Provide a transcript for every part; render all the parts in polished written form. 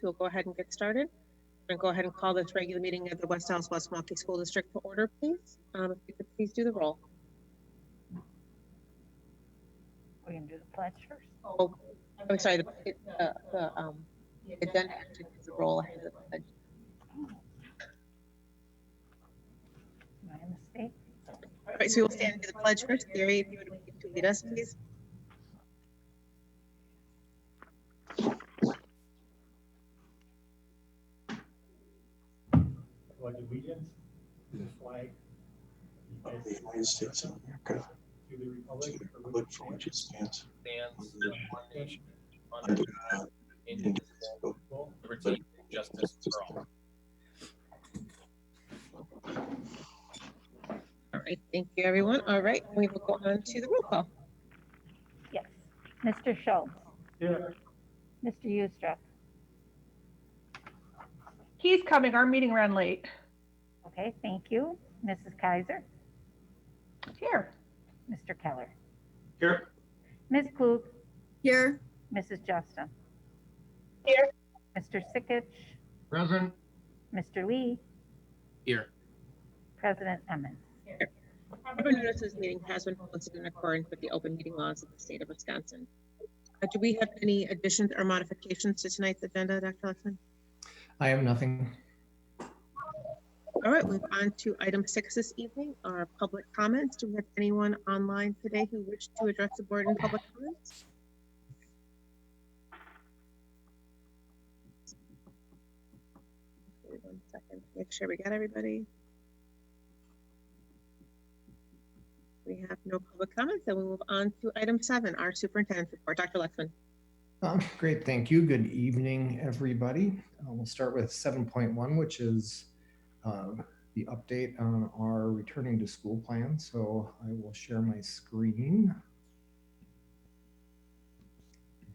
We'll go ahead and get started. I'm going to go ahead and call this regular meeting of the West Dallas West Milwaukee School District to order, please. If you could please do the roll. We're going to do the pledge first. Oh, I'm sorry. The agenda actually does the roll ahead of the pledge. My mistake. All right, so we will stand and do the pledge first. Gary, if you would please to lead us, please. Pledge allegiance to the flag of the United States of America, to the republic for which it stands, one nation, under God, indivisible, liberty and justice for all. All right, thank you, everyone. All right, we will go on to the roll call. Yes. Mr. Schultz. Here. Mr. Ustrup. He's coming. Our meeting ran late. Okay, thank you. Mrs. Kaiser. Here. Mr. Keller. Here. Ms. Klug. Here. Mrs. Justin. Here. Mr. Sikich. Present. Mr. Lee. Here. President Emmons. Proper notice this meeting has been posted in accordance with the open meeting laws of the state of Wisconsin. Do we have any additions or modifications to tonight's agenda, Dr. Lexman? I have nothing. All right, move on to item 6 this evening, our public comments. Do we have anyone online today who wished to address the board in public comments? Okay, 1 second, make sure we got everybody. We have no public comments, then we move on to item 7, our superintendent's report. Dr. Lexman. Great, thank you. Good evening, everybody. We'll start with 7.1, which is the update on our returning to school plan. So I will share my screen.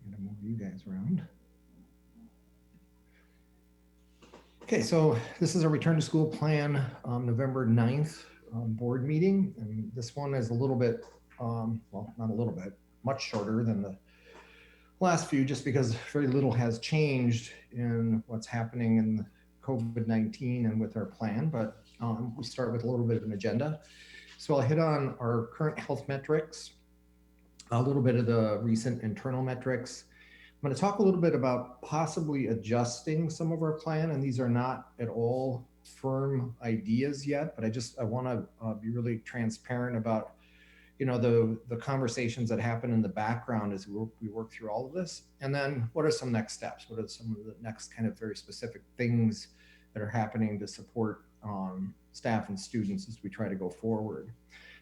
I'm gonna move you guys around. Okay, so this is our return to school plan, November 9th board meeting. And this one is a little bit, well, not a little bit, much shorter than the last few, just because very little has changed in what's happening in COVID-19 and with our plan, but we start with a little bit of an agenda. So I'll hit on our current health metrics, a little bit of the recent internal metrics. I'm going to talk a little bit about possibly adjusting some of our plan, and these are not at all firm ideas yet, but I want to be really transparent about the conversations that happen in the background as we work through all of this. And then what are some next steps? What are some of the next kind of very specific things that are happening to support staff and students as we try to go forward?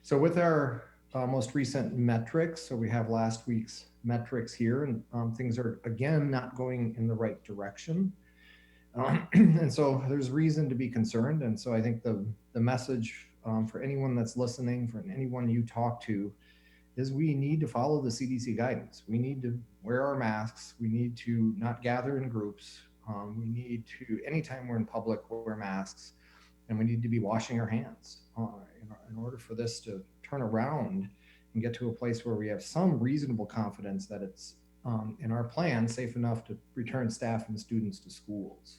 So with our most recent metrics, so we have last week's metrics here, and things are again not going in the right direction. And so there's reason to be concerned. And so I think the message for anyone that's listening, for anyone you talk to, is we need to follow the CDC guidance. We need to wear our masks. We need to not gather in groups. We need to, anytime we're in public, wear masks, and we need to be washing our hands in order for this to turn around and get to a place where we have some reasonable confidence that it's in our plan safe enough to return staff and students to schools.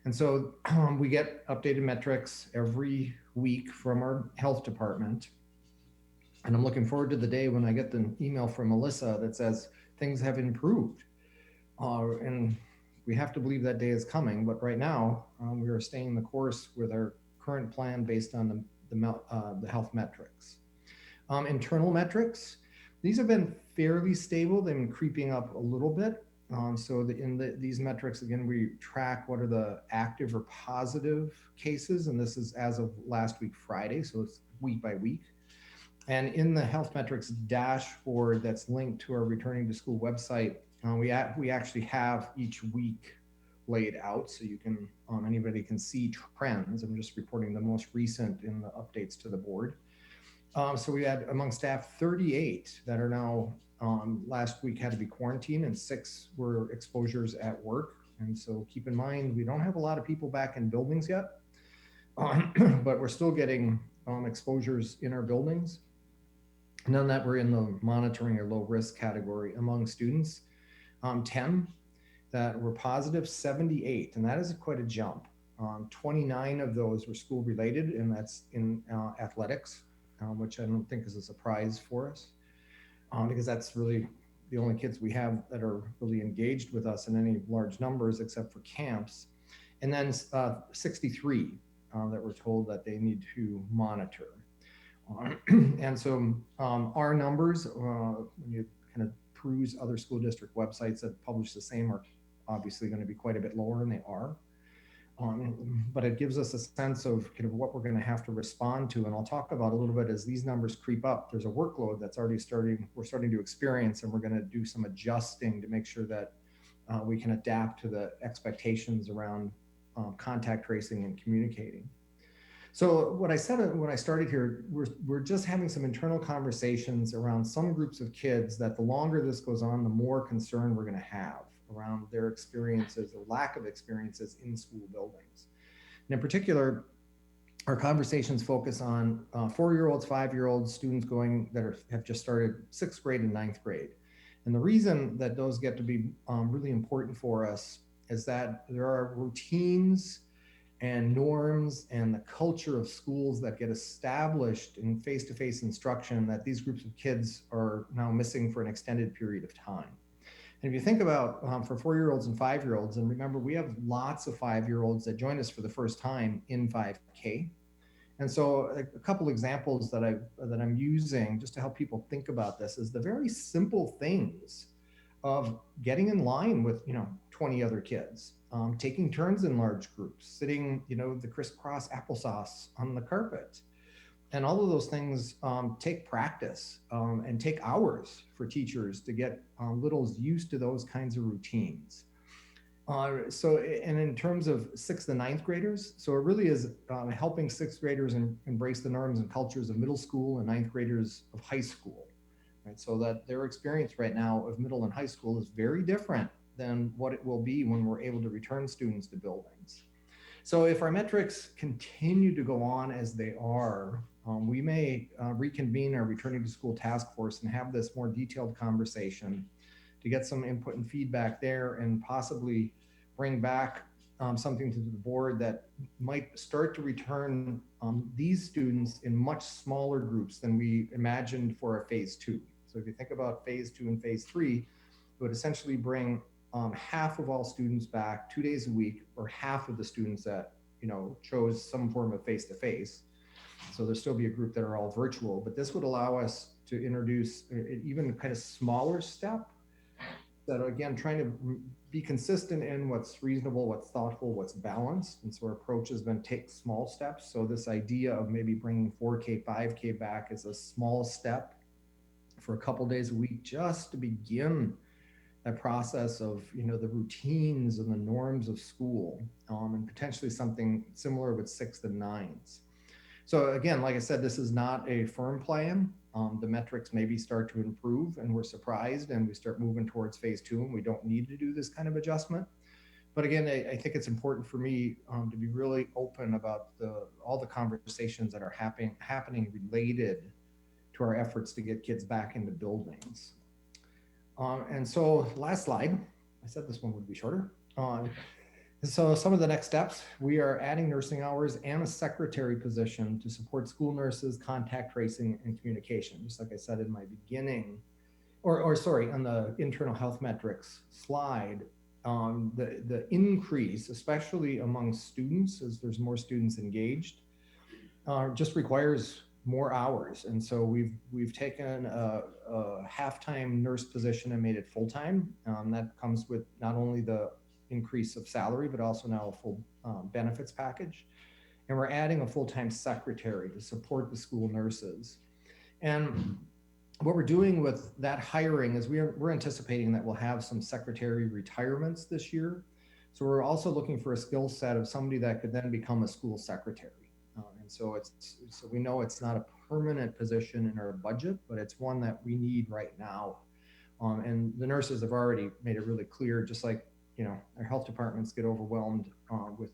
And so we get updated metrics every week from our health department. And I'm looking forward to the day when I get the email from Melissa that says things have improved. And we have to believe that day is coming. But right now, we are staying the course with our current plan based on the health metrics. Internal metrics, these have been fairly stable. They've been creeping up a little bit. So these metrics, again, we track what are the active or positive cases, and this is as of last week, Friday, so it's week by week. And in the health metrics dashboard that's linked to our returning to school website, we actually have each week laid out, so you can anybody can see trends. I'm just reporting the most recent in the updates to the board. So we had among staff 38 that are now last week had to be quarantined, and 6 were exposures at work. And so keep in mind, we don't have a lot of people back in buildings yet, but we're still getting exposures in our buildings. None that were in the monitoring or low risk category among students. 10 that were positive 78, and that is quite a jump. 29 of those were school related, and that's in athletics, which I don't think is a surprise for us, because that's really the only kids we have that are really engaged with us in any large numbers except for camps. And then 63 that were told that they need to monitor. And so our numbers, when you kind of peruse other school district websites that publish the same, are obviously going to be quite a bit lower, and they are. But it gives us a sense of kind of what we're going to have to respond to. And I'll talk about a little bit as these numbers creep up. There's a workload that's already we're starting to experience, and we're going to do some adjusting to make sure that we can adapt to the expectations around contact tracing and communicating. So what I said when I started here, we're just having some internal conversations around some groups of kids that the longer this goes on, the more concern we're going to have around their experiences or lack of experiences in school buildings. And in particular, our conversations focus on 4-year-olds, 5-year-olds, students have just started 6th grade and 9th grade. And the reason that those get to be really important for us is that there are routines and norms and the culture of schools that get established in face-to-face instruction that these groups of kids are now missing for an extended period of time. And if you think about for 4-year-olds and 5-year-olds, and remember, we have lots of 5-year-olds that join us for the first time in 5K. And so a couple examples that I'm using just to help people think about this is the very simple things of getting in line with 20 other kids, taking turns in large groups, sitting the crisscross applesauce on the carpet. And all of those things take practice and take hours for teachers to get littles used to those kinds of routines. And in terms of 6th and 9th graders, so it really is helping 6th graders embrace the norms and cultures of middle school and 9th graders of high school, right? So that their experience right now of middle and high school is very different than what it will be when we're able to return students to buildings. So if our metrics continue to go on as they are, we may reconvene our returning to school task force and have this more detailed conversation to get some input and feedback there, and possibly bring back something to the board that might start to return these students in much smaller groups than we imagined for a phase 2. So if you think about phase 2 and phase 3, it would essentially bring half of all students back 2 days a week, or half of the students that chose some form of face-to-face. So there'll still be a group that are all virtual, but this would allow us to introduce an even kind of smaller step that, again, trying to be consistent in what's reasonable, what's thoughtful, what's balanced. And so our approach has been take small steps. So this idea of maybe bringing 4K, 5K back is a small step for a couple days a week, just to begin that process of the routines and the norms of school, and potentially something similar with 6th and 9s. So again, like I said, this is not a firm plan. The metrics maybe start to improve and we're surprised and we start moving towards phase 2 and we don't need to do this kind of adjustment. But again, I think it's important for me to be really open about all the conversations that are happening related to our efforts to get kids back into buildings. And so last slide, I said this one would be shorter. So some of the next steps, we are adding nursing hours and a secretary position to support school nurses, contact tracing, and communication. Just like I said in my beginning, or sorry, on the internal health metrics slide, the increase, especially among students, as there's more students engaged, just requires more hours. And so we've taken a half-time nurse position and made it full-time. That comes with not only the increase of salary, but also now a full benefits package. And we're adding a full-time secretary to support the school nurses. And what we're doing with that hiring is we're anticipating that we'll have some secretary retirements this year. So we're also looking for a skill set of somebody that could then become a school secretary. And so we know it's not a permanent position in our budget, but it's one that we need right now. And the nurses have already made it really clear, just like our health departments get overwhelmed with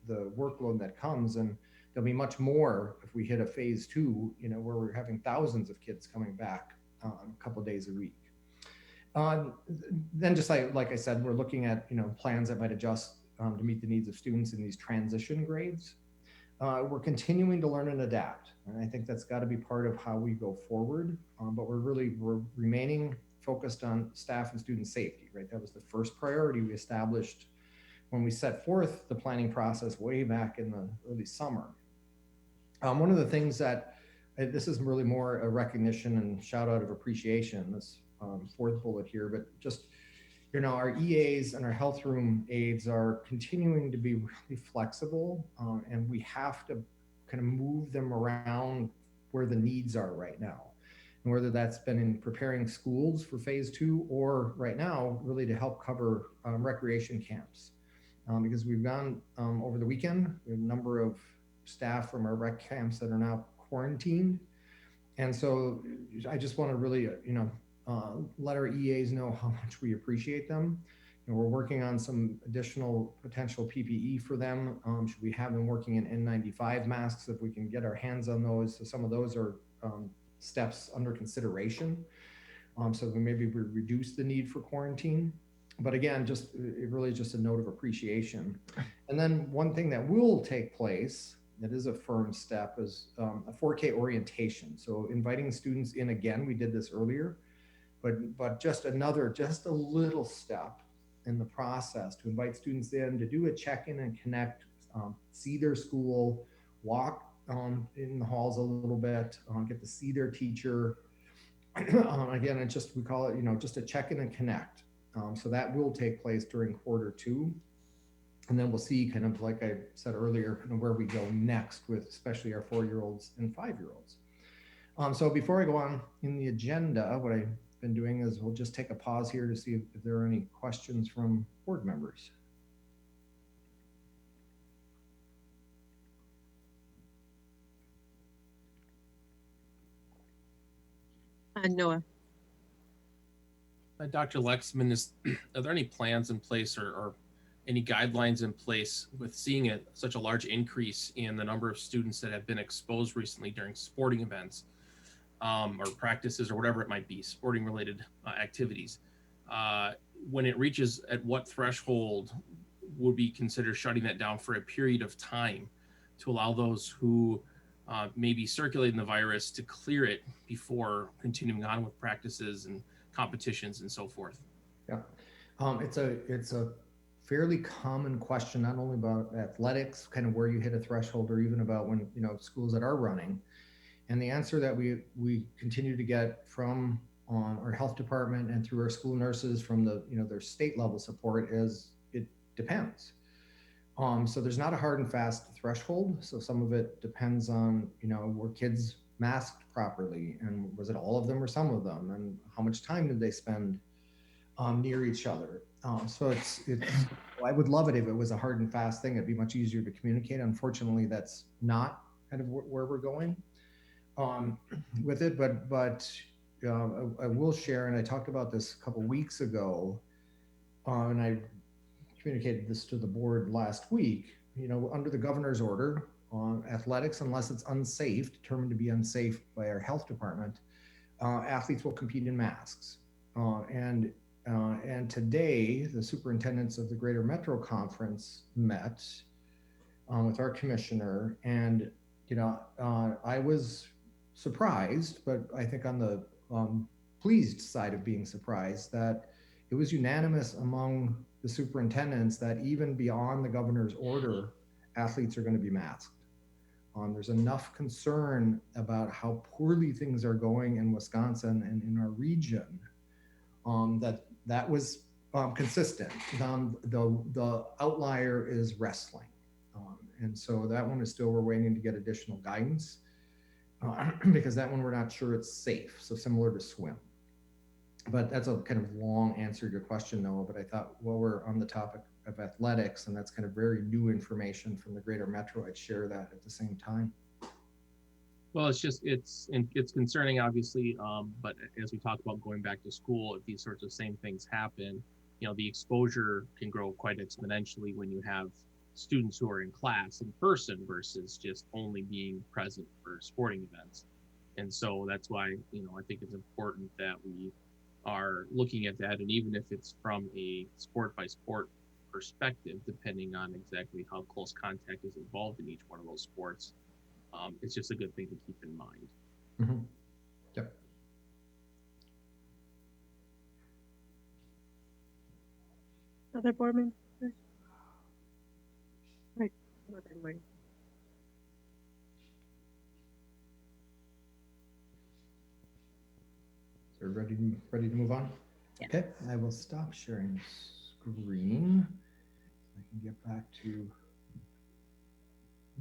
the workload that comes, and there'll be much more if we hit a phase 2, where we're having thousands of kids coming back a couple of days a week. Then just like I said, we're looking at, plans that might adjust to meet the needs of students in these transition grades. We're continuing to learn and adapt. And I think that's got to be part of how we go forward. But we're remaining focused on staff and student safety, right? That was the first priority we established when we set forth the planning process way back in the early summer. One of the things that this is really more a recognition and shout out of appreciation, this fourth bullet here, but just, our EAs and our health room aides are continuing to be really flexible, and we have to kind of move them around where the needs are right now. And whether that's been in preparing schools for phase 2 or right now, really to help cover recreation camps. Because we've gone over the weekend, we have a number of staff from our rec camps that are now quarantined. And so I just want to really, let our EAs know how much we appreciate them. And we're working on some additional potential PPE for them. Should we have them working in N95 masks, if we can get our hands on those. So some of those are steps under consideration. So maybe we reduce the need for quarantine. But again, it really is just a note of appreciation. And then one thing that will take place, that is a firm step, is a 4K orientation. So inviting students in again, we did this earlier, but just a little step in the process to invite students in to do a check-in and connect, see their school, walk in the halls a little bit, get to see their teacher. Again, we call it, just a check-in and connect. So that will take place during Q2. And then we'll see, kind of like I said earlier, where we go next with especially our 4-year-olds and 5-year-olds. So before I go on in the agenda, what I've been doing is we'll just take a pause here to see if there are any questions from board members. Noah. Dr. Lexman, are there any plans in place or any guidelines in place with seeing such a large increase in the number of students that have been exposed recently during sporting events or practices or whatever it might be, sporting related activities? When it reaches at what threshold would be considered shutting that down for a period of time to allow those who may be circulating the virus to clear it before continuing on with practices and competitions and so forth? Yeah, it's a fairly common question, not only about athletics, kind of where you hit a threshold, or even about when, schools that are running. And the answer that we continue to get from our health department and through our school nurses from their state level support is it depends. So there's not a hard and fast threshold. So some of it depends on, were kids masked properly, and was it all of them or some of them, and how much time did they spend near each other? So it's I would love it if it was a hard and fast thing. It'd be much easier to communicate. Unfortunately, that's not kind of where we're going with it. But I will share, and I talked about this a couple weeks ago, and I communicated this to the board last week. Under the governor's order on athletics, unless it's determined to be unsafe by our health department, athletes will compete in masks. And today, the superintendents of the Greater Metro Conference met with our commissioner, and I was surprised, but I think on the pleased side of being surprised, that it was unanimous among the superintendents that even beyond the governor's order, athletes are going to be masked. There's enough concern about how poorly things are going in Wisconsin and in our region that was consistent. The outlier is wrestling. And so that one is still, we're waiting to get additional guidance because that one we're not sure it's safe. So similar to swim. But that's a kind of long answer to your question, Noah. But I thought, while we're on the topic of athletics, and that's kind of very new information from the Greater Metro, I'd share that at the same time. Well, it's concerning, obviously, but as we talk about going back to school, if these sorts of same things happen, the exposure can grow quite exponentially when you have students who are in class in person versus just only being present for sporting events. And so that's why, I think it's important that we are looking at that, and even if it's from a sport by sport perspective, depending on exactly how close contact is involved in each one of those sports, it's just a good thing to keep in mind. Mhm. Yep. Other board members? Right. Okay, Marty. So ready to move on? Yeah. Okay, I will stop sharing screen. I can get back to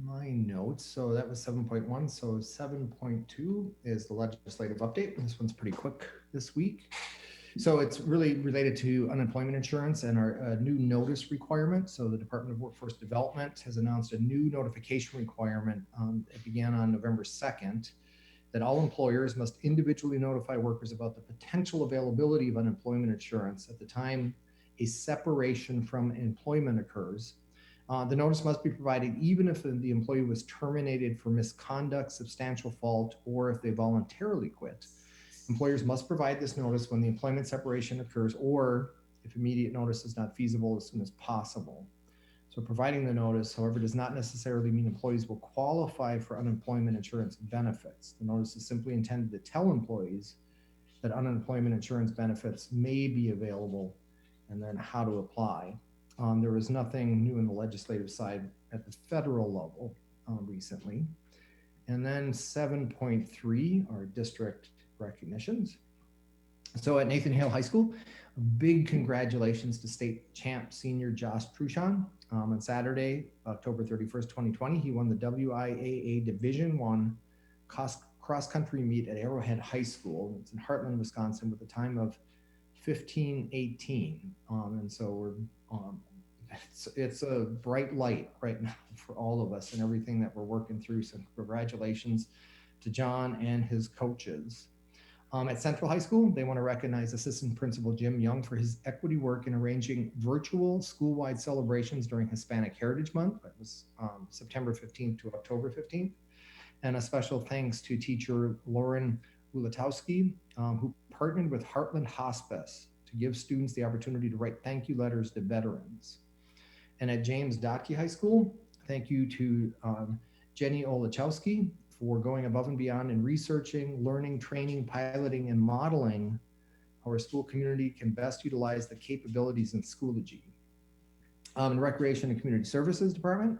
my notes. So that was 7.1. So 7.2 is the legislative update. This one's pretty quick this week. So it's really related to unemployment insurance and our new notice requirement. So the Department of Workforce Development has announced a new notification requirement. It began on November 2nd, that all employers must individually notify workers about the potential availability of unemployment insurance at the time a separation from employment occurs. The notice must be provided even if the employee was terminated for misconduct, substantial fault, or if they voluntarily quit. Employers must provide this notice when the employment separation occurs, or if immediate notice is not feasible, as soon as possible. So providing the notice, however, does not necessarily mean employees will qualify for unemployment insurance benefits. The notice is simply intended to tell employees that unemployment insurance benefits may be available and then how to apply. There was nothing new in the legislative side at the federal level recently. And then 7.3 are district recognitions. So at Nathan Hale High School, a big congratulations to state champ senior Josh Trushan. On Saturday, October 31st, 2020, he won the WIAA Division I cross-country meet at Arrowhead High School. It's in Heartland, Wisconsin, with a time of 15:18. And so we're it's a bright light right now for all of us and everything that we're working through. So congratulations to John and his coaches. At Central High School, they want to recognize Assistant Principal Jim Young for his equity work in arranging virtual school-wide celebrations during Hispanic Heritage Month. That was September 15th to October 15th. And a special thanks to teacher Lauren Ulatowski, who partnered with Heartland Hospice to give students the opportunity to write thank you letters to veterans. And at James Dotke High School, thank you to Jenny Olachowski for going above and beyond in researching, learning, training, piloting, and modeling how our school community can best utilize the capabilities in Schoology. In Recreation and Community Services Department,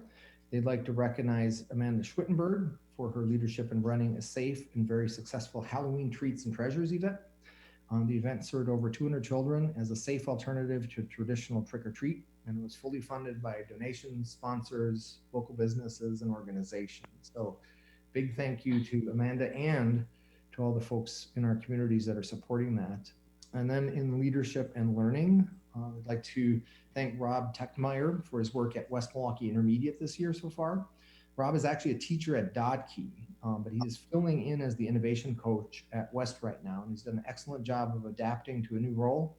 they'd like to recognize Amanda Schwittenberg for her leadership in running a safe and very successful Halloween Treats and Treasures event. The event served over 200 children as a safe alternative to traditional trick-or-treat, and it was fully funded by donations, sponsors, local businesses, and organizations. So big thank you to Amanda and to all the folks in our communities that are supporting that. And then in leadership and learning, I'd like to thank Rob Techmeyer for his work at West Milwaukee Intermediate this year so far. Rob is actually a teacher at Dodkey, but he is filling in as the innovation coach at West right now. And he's done an excellent job of adapting to a new role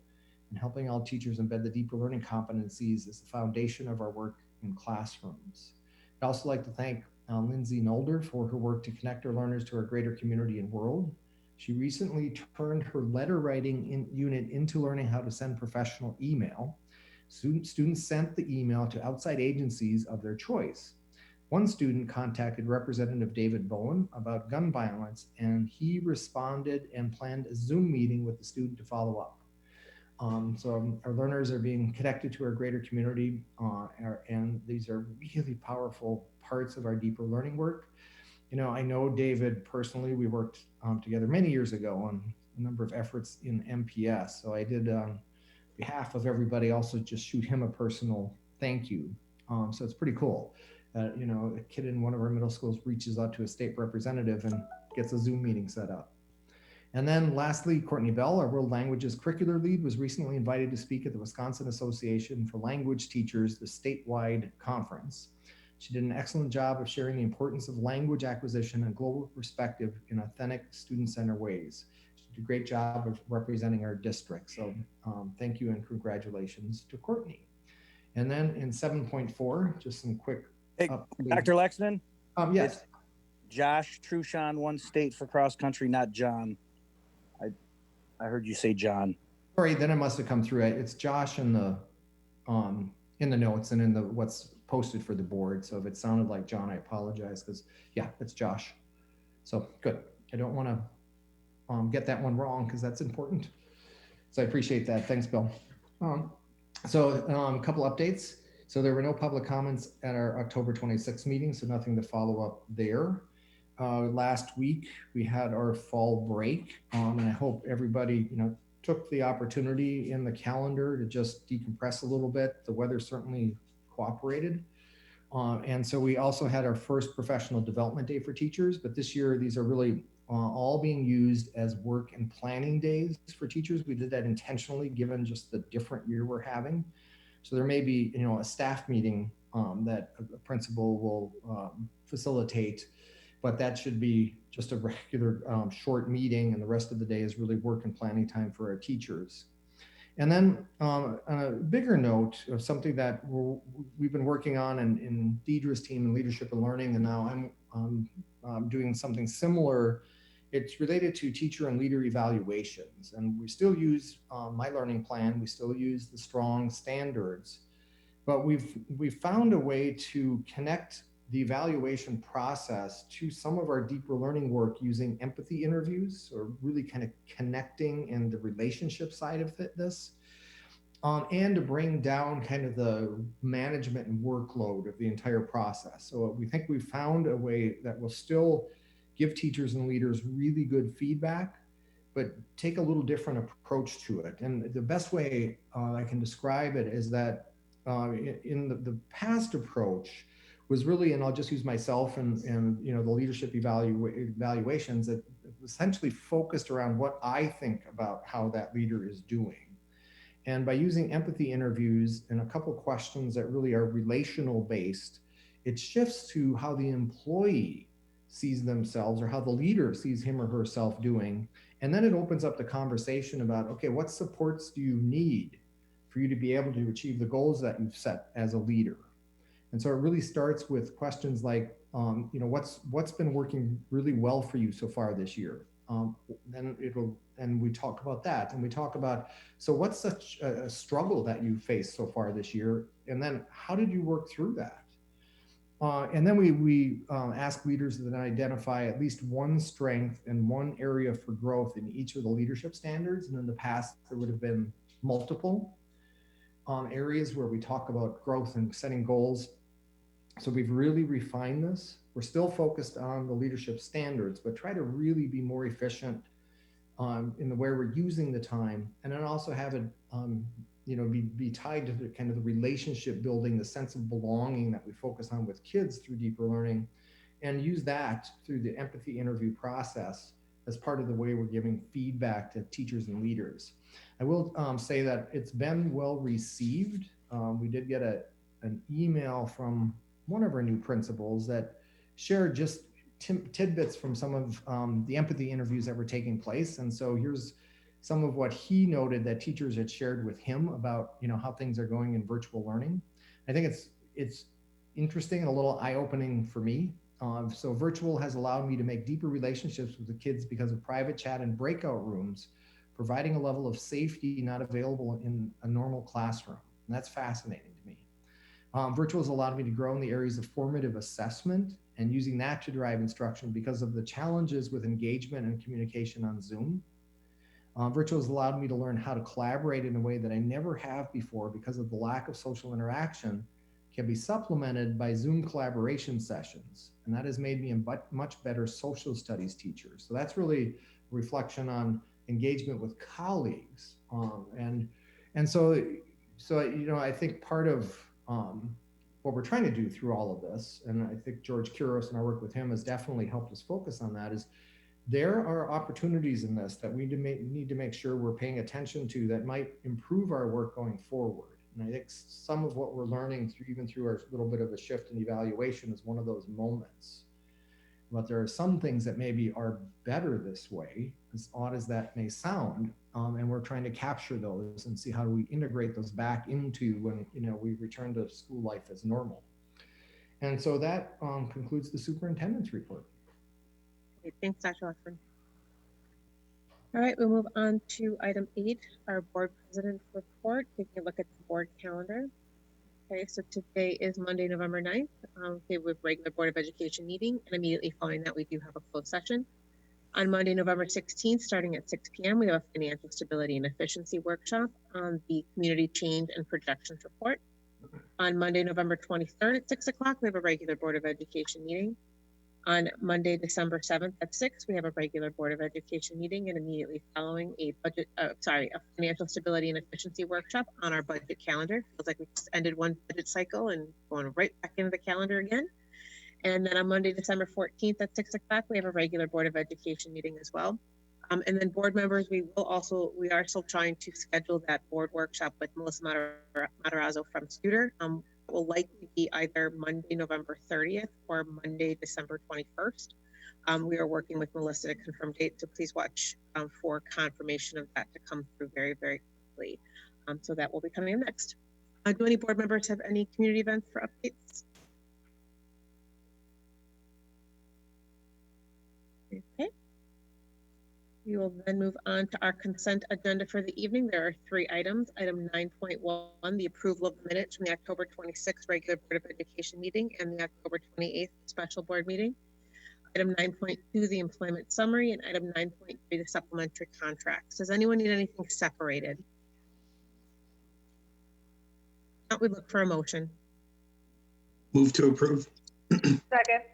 and helping all teachers embed the deeper learning competencies as the foundation of our work in classrooms. I'd also like to thank Lindsay Nolder for her work to connect our learners to our greater community and world. She recently turned her letter writing unit into learning how to send professional email. Students sent the email to outside agencies of their choice. One student contacted Representative David Bowen about gun violence, and he responded and planned a Zoom meeting with the student to follow up. So our learners are being connected to our greater community, and these are really powerful parts of our deeper learning work. You know, I know David personally. We worked together many years ago on a number of efforts in MPS. So I did, on behalf of everybody, also just shoot him a personal thank you. So it's pretty cool. You know, a kid in one of our middle schools reaches out to a state representative and gets a Zoom meeting set up. And then lastly, Courtney Bell, our World Languages Curricular Lead, was recently invited to speak at the Wisconsin Association for Language Teachers, the statewide conference. She did an excellent job of sharing the importance of language acquisition and global perspective in authentic student-centered ways. She did a great job of representing our district. So thank you and congratulations to Courtney. And then in 7.4, just some quick Hey, Dr. Lexman? Yes. It's Josh Trushan won state for cross country, not John. I heard you say John. Sorry, then it must have come through. It's Josh in the notes and in the what's posted for the board. So if it sounded like John, I apologize, because yeah, it's Josh. So good. I don't want to get that one wrong because that's important. So I appreciate that. Thanks, Bill. A couple updates. So there were no public comments at our October 26th meeting, so nothing to follow up there. Last week we had our fall break, and I hope everybody, took the opportunity in the calendar to just decompress a little bit. The weather certainly cooperated. And so we also had our first professional development day for teachers, but this year these are really all being used as work and planning days for teachers. We did that intentionally given just the different year we're having. So there may be, a staff meeting that a principal will facilitate, but that should be just a regular short meeting, and the rest of the day is really work and planning time for our teachers. And then on a bigger note of something that we've been working on in Deidre's team in leadership and learning, and now I'm doing something similar. It's related to teacher and leader evaluations. And we still use my learning plan. We still use the strong standards, but we've found a way to connect the evaluation process to some of our deeper learning work using empathy interviews, or really kind of connecting in the relationship side of this, and to bring down kind of the management and workload of the entire process. So we think we've found a way that will still give teachers and leaders really good feedback, but take a little different approach to it. And the best way I can describe it is that in the past approach was really, and I'll just use myself and the leadership evaluations that essentially focused around what I think about how that leader is doing. And by using empathy interviews and a couple questions that really are relational based, it shifts to how the employee sees themselves or how the leader sees him or herself doing. And then it opens up the conversation about, okay, what supports do you need for you to be able to achieve the goals that you've set as a leader? And so it really starts with questions like, what's been working really well for you so far this year? And we talk about that, and we talk about, so what's such a struggle that you faced so far this year? And then how did you work through that? And then we ask leaders to then identify at least one strength and one area for growth in each of the leadership standards. And in the past, there would have been multiple areas where we talk about growth and setting goals. So we've really refined this. We're still focused on the leadership standards, but try to really be more efficient in the way we're using the time, and then also have it be tied to the kind of the relationship building, the sense of belonging that we focus on with kids through deeper learning, and use that through the empathy interview process as part of the way we're giving feedback to teachers and leaders. I will say that it's been well received. We did get an email from one of our new principals that shared just tidbits from some of the empathy interviews that were taking place. And so here's some of what he noted that teachers had shared with him about, how things are going in virtual learning. I think it's interesting and a little eye-opening for me. So virtual has allowed me to make deeper relationships with the kids because of private chat and breakout rooms, providing a level of safety not available in a normal classroom. And that's fascinating to me. Virtual has allowed me to grow in the areas of formative assessment and using that to drive instruction because of the challenges with engagement and communication on Zoom. Virtual has allowed me to learn how to collaborate in a way that I never have before because of the lack of social interaction can be supplemented by Zoom collaboration sessions. And that has made me a much better social studies teacher. So that's really a reflection on engagement with colleagues. And so I think part of what we're trying to do through all of this, and I think George Kuros and our work with him has definitely helped us focus on that, is there are opportunities in this that we need to make sure we're paying attention to that might improve our work going forward. And I think some of what we're learning even through our little bit of a shift in evaluation is one of those moments. But there are some things that maybe are better this way, as odd as that may sound, and we're trying to capture those and see how do we integrate those back into when we return to school life as normal. And so that concludes the superintendent's report. Okay, thanks, Dr. Lexman. All right, we'll move on to item 8, our board president report, taking a look at the board calendar. Okay, so today is Monday, November 9th. Okay, with regular Board of Education meeting, and immediately following that, we do have a closed session. On Monday, November 16th, starting at 6 p.m., we have a financial stability and efficiency workshop on the community change and projections report. On Monday, November 23rd at 6 o'clock, we have a regular Board of Education meeting. On Monday, December 7th at 6, we have a regular Board of Education meeting, and immediately following a financial stability and efficiency workshop on our budget calendar. Feels like we just ended one budget cycle and going right back into the calendar again. And then on Monday, December 14th at 6 o'clock, we have a regular Board of Education meeting as well. And then board members, we are still trying to schedule that board workshop with Melissa Matarazzo from Studer. Will likely be either Monday, November 30th or Monday, December 21st. We are working with Melissa to confirm dates, so please watch for confirmation of that to come through very, very quickly. So that will be coming in next. Do any board members have any community events for updates? Okay. We will then move on to our consent agenda for the evening. There are 3 items. Item 9.1, the approval of the minutes from the October 26th regular Board of Education meeting and the October 28th special board meeting. Item 9.2, the employment summary, and item 9.3, the supplementary contracts. Does anyone need anything separated? Now we look for a motion. Move to approve. Second.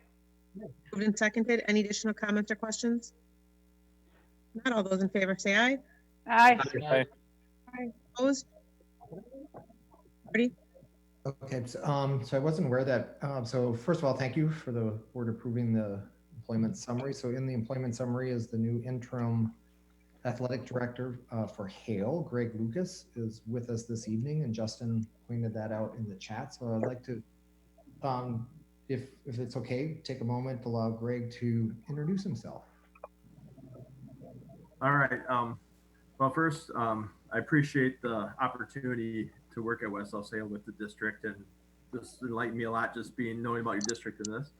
Moved and seconded. Any additional comments or questions? Not all those in favor say aye. Aye. Aye. Opposed? Ready? Okay, so I wasn't aware that, so first of all, thank you for the board approving the employment summary. So in the employment summary is the new interim athletic director for Hale, Greg Lucas, is with us this evening, and Justin pointed that out in the chat. So I'd like to, if it's okay, take a moment to allow Greg to introduce himself. All right. Well, first, I appreciate the opportunity to work at West South Hale with the district, and this enlightened me a lot just knowing about your district in this.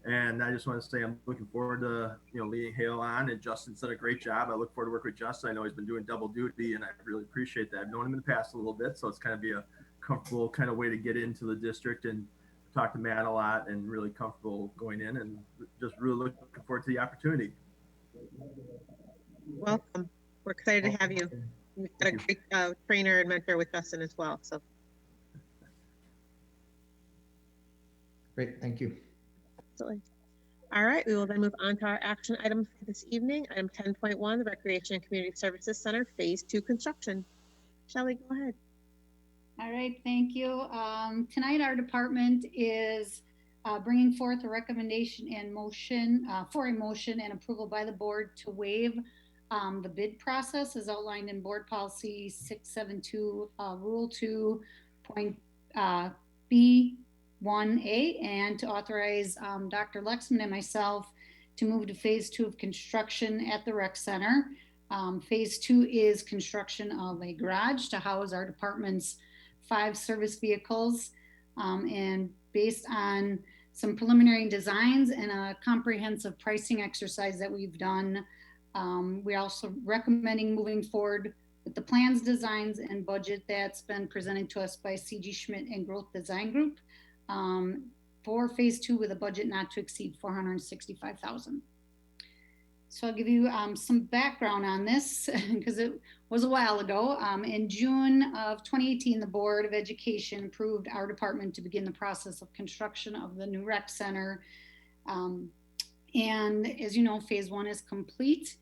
And I just want to say I'm looking forward to leading Hale on, and Justin's done a great job. I look forward to working with Justin. I know he's been doing double duty, and I really appreciate that. I've known him in the past a little bit, so it's kind of be a comfortable kind of way to get into the district and talk to Matt a lot, and really comfortable going in, and just really looking forward to the opportunity. Welcome. We're excited to have you. You've got a great trainer and mentor with Justin as well. So Great, thank you. absolutely. All right, we will then move on to our action items for this evening. Item 10.1, the Recreation and Community Services Center Phase 2 construction. Shelley, go ahead. All right, thank you. Tonight, our department is bringing forth a recommendation and motion for a motion and approval by the board to waive the bid process as outlined in Board Policy 672, Rule 2.B1A, and to authorize Dr. Lexman and myself to move to Phase 2 of construction at the Rec Center. Phase 2 is construction of a garage to house our department's 5 service vehicles, and based on some preliminary designs and a comprehensive pricing exercise that we've done, we're also recommending moving forward with the plans, designs, and budget that's been presented to us by C.G. Schmidt and Growth Design Group for Phase 2 with a budget not to exceed $465,000. So I'll give you some background on this because it was a while ago. In June of 2018, the Board of Education approved our department to begin the process of construction of the new rec center. And as you know, Phase 1 is complete.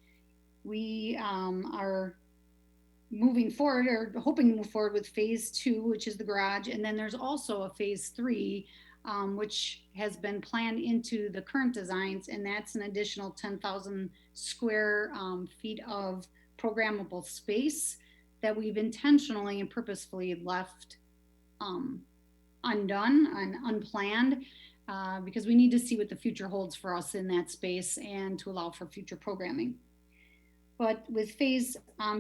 We are moving forward, or hoping to move forward with Phase 2, which is the garage. And then there's also a Phase 3, which has been planned into the current designs, and that's an additional 10,000 square feet of programmable space that we've intentionally and purposefully left undone and unplanned because we need to see what the future holds for us in that space and to allow for future programming. But with Phase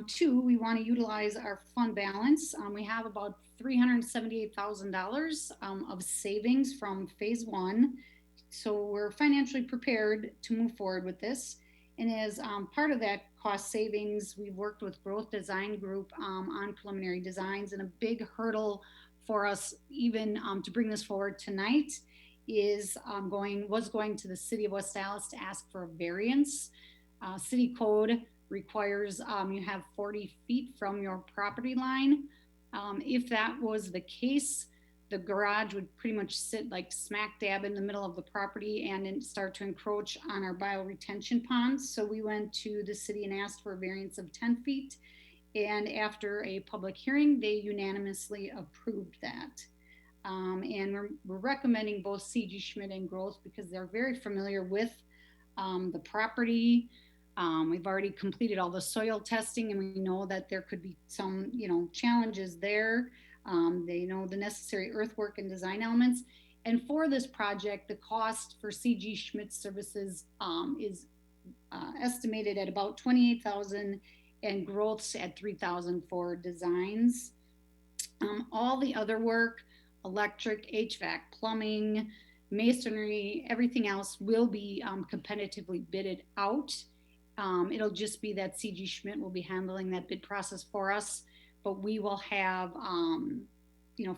2, we want to utilize our fund balance. We have about $378,000 of savings from Phase 1. So we're financially prepared to move forward with this. And as part of that cost savings, we've worked with Growth Design Group on preliminary designs, and a big hurdle for us even to bring this forward tonight is going to the city of West Dallas to ask for a variance. City code requires you have 40 feet from your property line. If that was the case, the garage would pretty much sit like smack dab in the middle of the property and then start to encroach on our bioretention ponds. So we went to the city and asked for a variance of 10 feet. And after a public hearing, they unanimously approved that. And we're recommending both CG Schmidt and Growth because they're very familiar with the property. We've already completed all the soil testing, and we know that there could be some, challenges there. They know the necessary earthwork and design elements. And for this project, the cost for CG Schmidt services is estimated at about $28,000, and Growth's at $3,000 for designs. All the other work, electric, HVAC, plumbing, masonry, everything else will be competitively bidded out. It'll just be that CG Schmidt will be handling that bid process for us, but we will have,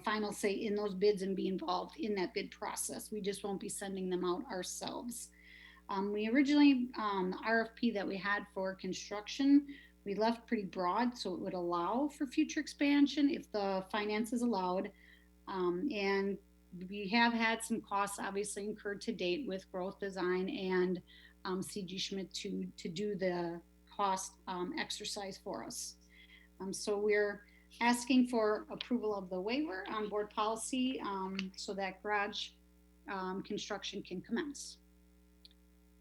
final say in those bids and be involved in that bid process. We just won't be sending them out ourselves. We originally, the RFP that we had for construction, we left pretty broad so it would allow for future expansion if the finances allowed. And we have had some costs obviously incurred to date with Growth Design and CG Schmidt to do the cost exercise for us. So we're asking for approval of the waiver on board policy so that garage construction can commence.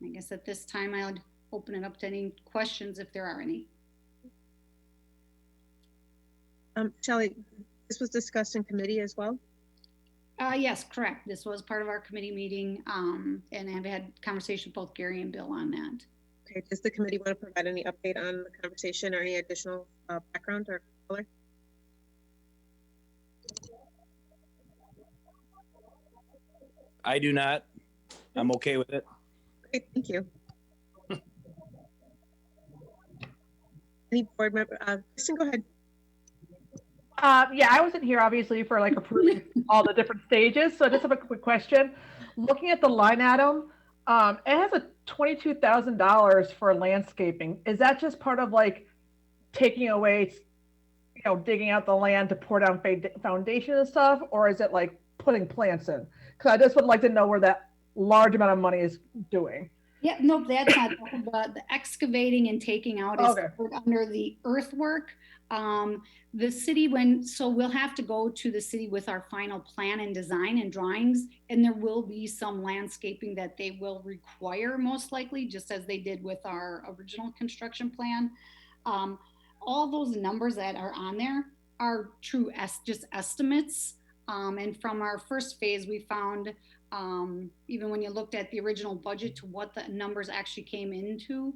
I guess at this time I would open it up to any questions if there are any. Shelley, this was discussed in committee as well? Yes, correct. This was part of our committee meeting, and I've had conversation with both Gary and Bill on that. Okay, does the committee want to provide any update on the conversation or any additional background or color? I do not. I'm okay with it. Great, thank you. Any board member, Kristen, go ahead. Yeah, I wasn't here obviously for like approving all the different stages. So I just have a quick question. Looking at the line item, it has a $22,000 for landscaping. Is that just part of like taking away, digging out the land to pour down foundation and stuff? Or is it like putting plants in? Because I just would like to know where that large amount of money is doing. Yeah, no, that's not, but the excavating and taking out is Okay. under the earthwork. The city so we'll have to go to the city with our final plan and design and drawings, and there will be some landscaping that they will require most likely, just as they did with our original construction plan. All those numbers that are on there are true just estimates. And from our first phase, we found even when you looked at the original budget to what the numbers actually came into,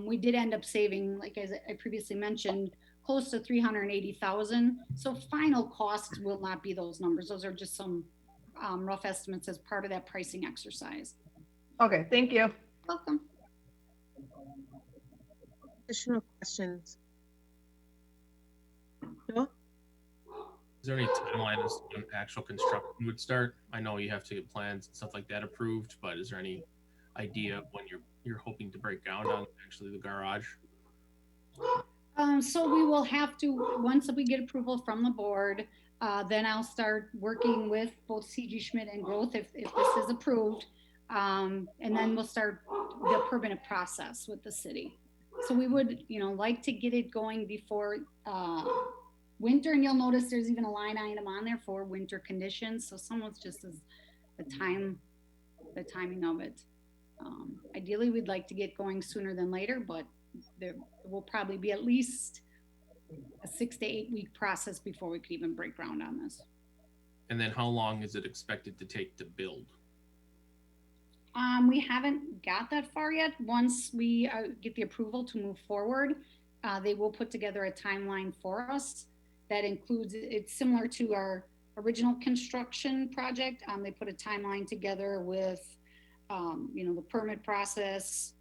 we did end up saving, like as I previously mentioned, close to $380,000. So final costs will not be those numbers. Those are just some rough estimates as part of that pricing exercise. Okay, thank you. Welcome. Additional questions? No? Is there any timeline as to when actual construction would start? I know you have to get plans and stuff like that approved, but is there any idea of when you're hoping to break ground on actually the garage? So we will have to, once we get approval from the board, then I'll start working with both CG Schmidt and Growth if this is approved. And then we'll start the permanent process with the city. So we would, like to get it going before winter, and you'll notice there's even a line item on there for winter conditions. So someone's just as the timing of it. Ideally, we'd like to get going sooner than later, but there will probably be at least a 6 to 8 week process before we could even break ground on this. And then how long is it expected to take to build? We haven't got that far yet. Once we get the approval to move forward, they will put together a timeline for us that includes, it's similar to our original construction project. They put a timeline together with, the permit process,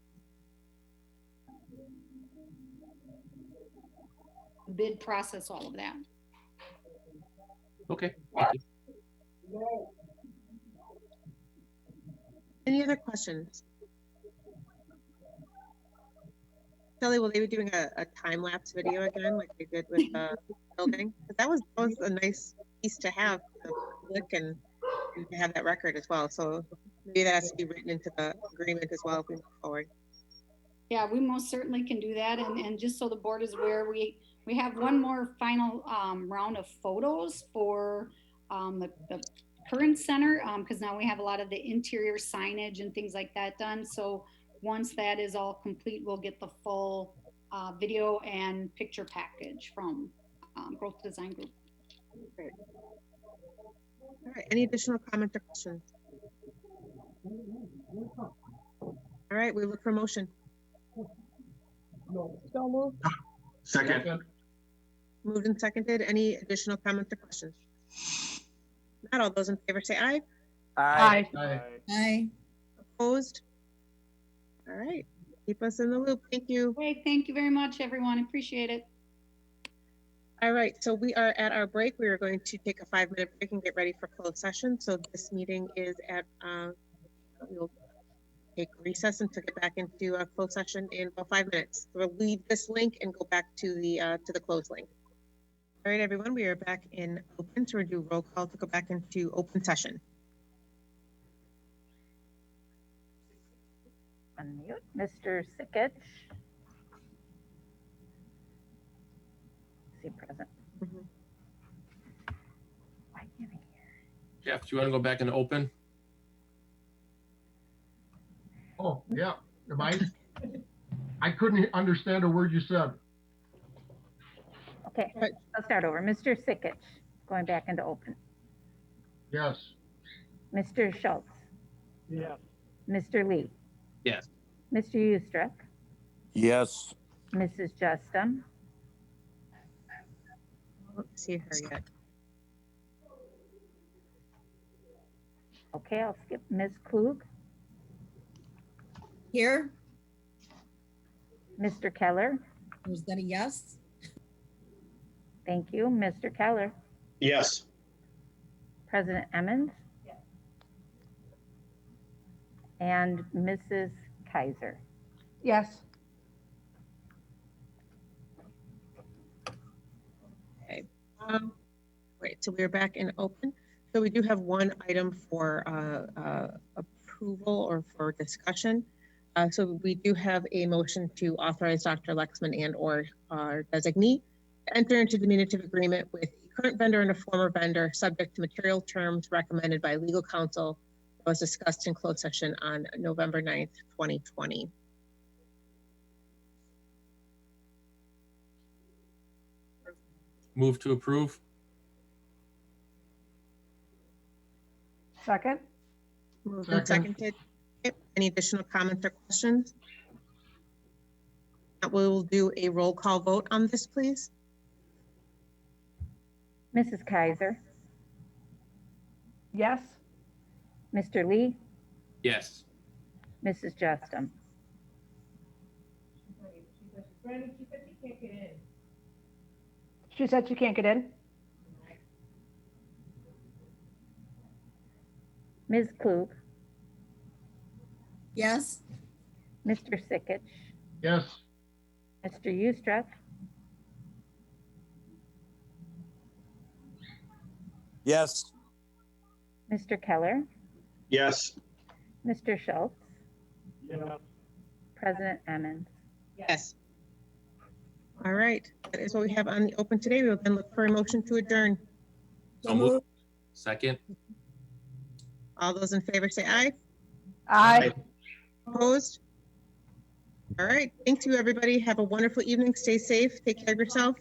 bid process, all of that. Okay, thank you. Any other questions? Kelly, will they be doing a time-lapse video again, like they did with the building? 'Cause that was a nice piece to have, the public and to have that record as well. So maybe that has to be written into the agreement as well if we move forward. Yeah, we most certainly can do that. And just so the board is aware, we have one more final round of photos for the current center, because now we have a lot of the interior signage and things like that done. So once that is all complete, we'll get the full video and picture package from Growth Design Group. Great. All right, any additional comments or questions? All right, we look for motion. So moved. Second. Moved and seconded. Any additional comments or questions? Not all those in favor say aye. Aye. Aye. Opposed? All right, keep us in the loop. Thank you. Great, thank you very much, everyone. Appreciate it. All right, so we are at our break. We are going to take a 5-minute break and get ready for closed session. So this meeting is at, we'll take recess and get back into a closed session in about 5 minutes. So we'll leave this link and go back to the closed link. All right, everyone, we are back in open. So we'll do roll call to go back into open session. Unmute. Mr. Sickett. Is he present? Mhm. Why can't I hear? Jeff, do you want to go back into open? Oh, yeah. I couldn't understand a word you said. Okay, Right. I'll start over. Mr. Sickett, going back into open. Yes. Mr. Schultz. Yeah. Mr. Lee. Yes. Mr. Eustruck. Yes. Mrs. Justin. I don't see her yet. Okay, I'll skip Ms. Klug. Here, Mr. Keller. was that a yes? Thank you. Mr. Keller. Yes. President Emmons. And Mrs. Kaiser. Yes. Okay. Great. So we're back in open. So we do have one item for approval or for discussion. So we do have a motion to authorize Dr. Lexman and or our designee to enter into diminutive agreement with a current vendor and a former vendor, subject to material terms recommended by legal counsel that was discussed in closed session on November 9th, 2020. Move to approve? Second? Moved and Second. seconded. Yep. Any additional comments or questions? We will do a roll call vote on this, please. Mrs. Kaiser. Yes. Mr. Lee. Yes. Mrs. Justin. She said she can't get in. Ms. Klug. Yes, Mr. Sickett. Yes. Mr. Eustruck. Yes. Mr. Keller. Yes. Mr. Schultz. Yeah. President Emmons. Yes. All right, that is what we have on the open today. We will then look for a motion to adjourn. so moved. Second? All those in favor say aye. Aye. Opposed? All right, thank you, everybody. Have a wonderful evening. Stay safe. Take care of yourself.